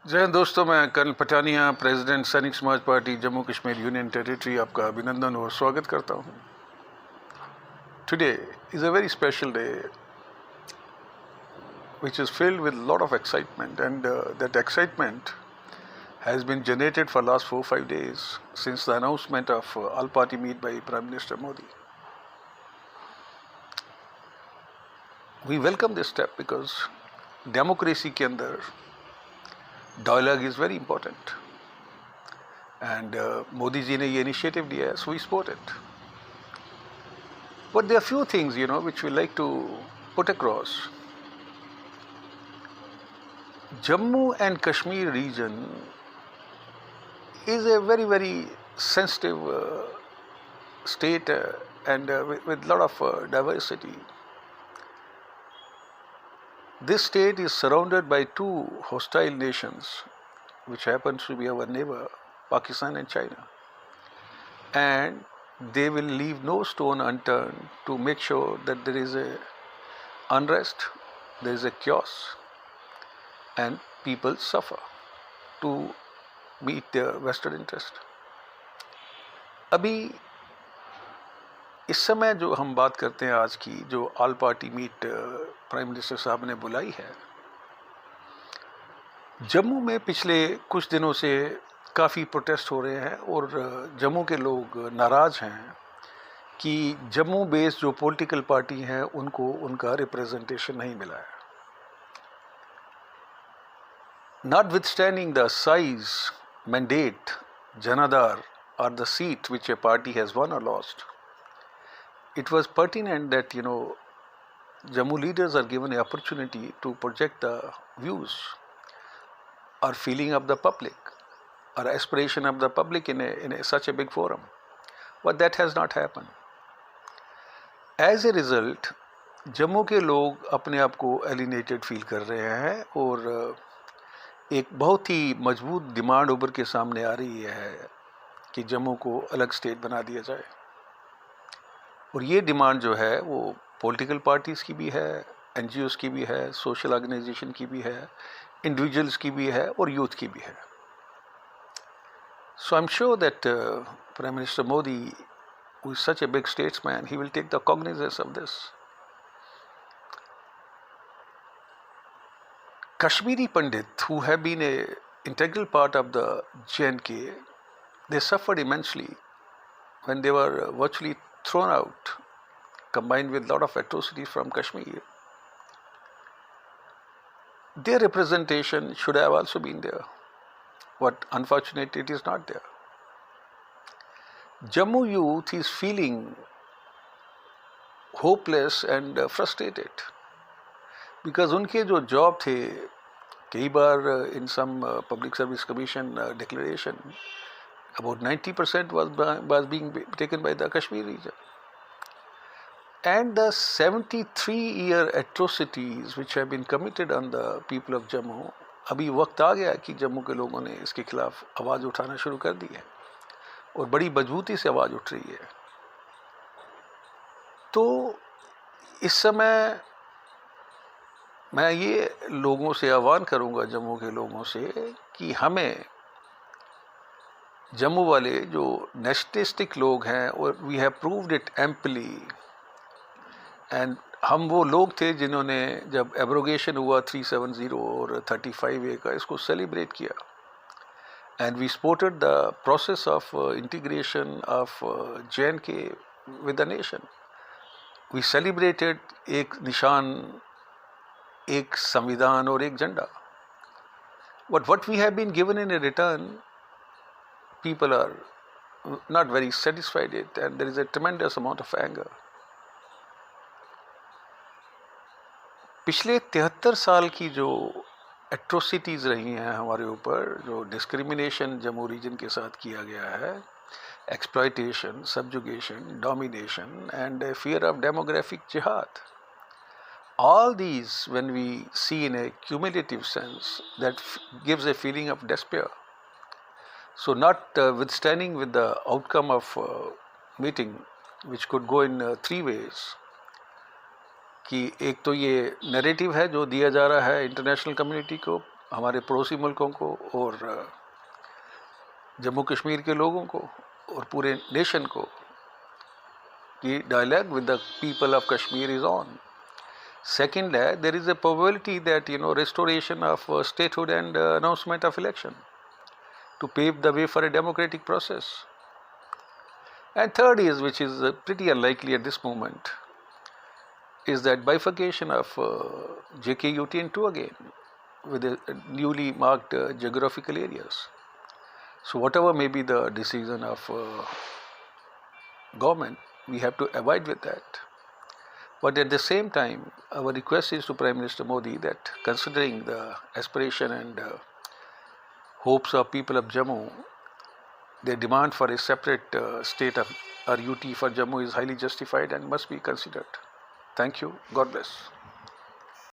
जय हिंद दोस्तों, मैं कर्नल पठानिया, प्रेसिडेंट सैनिक समाज party Jammu Kashmir union territory, आपका अभिनंदन और स्वागत करता हूँ। Today is a very special day which is filled with a lot of excitement, and that excitement has been generated for last 4-5 days since the announcement of all party meet by Prime Minister Modi. We welcome this step because democracy के अंदर dialogue is very important, and Modi ji ने ये initiative लिया है, so we support it. But there are few things, which we like to put across. Jammu and Kashmir region is a very, very sensitive state and with a lot of diversity. This state is surrounded by two hostile nations, which happens to be our neighbor, Pakistan and China. And they will leave no stone unturned to make sure that there is a unrest, there is a chaos, and people suffer to meet their vested interest. अभी इस समय जो हम बात करते हैं आज की, जो all party meet prime minister साहब ने बुलाई है, जम्मू में पिछले कुछ दिनों से काफ़ी प्रोटेस्ट हो रहे हैं और जम्मू के लोग नाराज़ हैं कि जम्मू बेस्ड जो पॉलिटिकल पार्टी हैं उनको उनका रिप्रेजेंटेशन नहीं मिला है. Notwithstanding the size, mandate, Janadar, or the seat which a party has won or lost, it was pertinent that, Jammu leaders are given an opportunity to project the views or feeling of the public or aspiration of the public in such a big forum. But that has not happened. As a result, Jammu के लोग अपने आप को alienated feel कर रहे हैं और एक बहुत ही मजबूत डिमांड उभर के सामने आ रही है कि जम्मू को अलग स्टेट बना दिया जाए. और ये डिमांड जो है वो पॉलिटिकल पार्टीज़ की भी है, NGOs की भी है, सोशल ऑर्गेनाइजेशन की भी है, इंडिविजुअल्स की भी है और यूथ की भी है. So I'm sure that Prime Minister Modi, who is such a big statesman, he will take the cognizance of this. Kashmiri Pandit, who have been an integral part of the J&K, they suffered immensely when they were virtually thrown out, combined with a lot of atrocities from Kashmir. Their representation should have also been there, but unfortunately it is not there. Jammu youth is feeling hopeless and frustrated because उनके जो job थे, कई बार in some public service commission declaration, about 90% was being taken by the Kashmir region. And the 73-year atrocities which have been committed on the people of Jammu, अभी वक्त आ गया कि जम्मू के लोगों ने इसके खिलाफ आवाज़ उठाना शुरू कर दी है और बड़ी मजबूती से आवाज़ उठ रही है. तो इस समय मैं ये लोगों से आह्वान करूँगा, जम्मू के लोगों से, कि हमें जम्मू वाले जो नेशनलिस्टिक लोग हैं, और we have proved it amply, and हम वो लोग थे जिन्होंने जब एब्रोगेशन हुआ 370 और 35A का, इसको सेलिब्रेट किया, and we supported the process of integration of J&K with the nation. We celebrated एक निशान, एक संविधान और एक झंडा. But what we have been given in return, people are not very satisfied it, and there is a tremendous amount of anger. पिछले 73 साल की जो एट्रोसिटीज़ रही हैं हमारे ऊपर, जो डिस्क्रिमिनेशन जम्मू रीजन के साथ किया गया है, exploitation, subjugation, domination and a fear of demographic jihad, all these, when we see in a cumulative sense, that gives a feeling of despair. So not withstanding with the outcome of meeting, which could go in 3 ways, कि एक तो ये narrative है जो दिया जा रहा है इंटरनेशनल कम्युनिटी को हमारे पड़ोसी मुल्कों को और जम्मू कश्मीर के लोगों को और पूरे नेशन को कि dialogue with the people of Kashmir is on. Second, there is a probability that restoration of statehood and announcement of election to pave the way for a democratic process. And third is, which is pretty unlikely at this moment, is that bifurcation of JKUT into again with a newly marked geographical areas. So whatever may be the decision of government, we have to abide with that. But at the same time, our request is to Prime Minister Modi that considering the aspiration and hopes of people of Jammu, their demand for a separate state of or UT for Jammu is highly justified and must be considered. Thank you. God bless.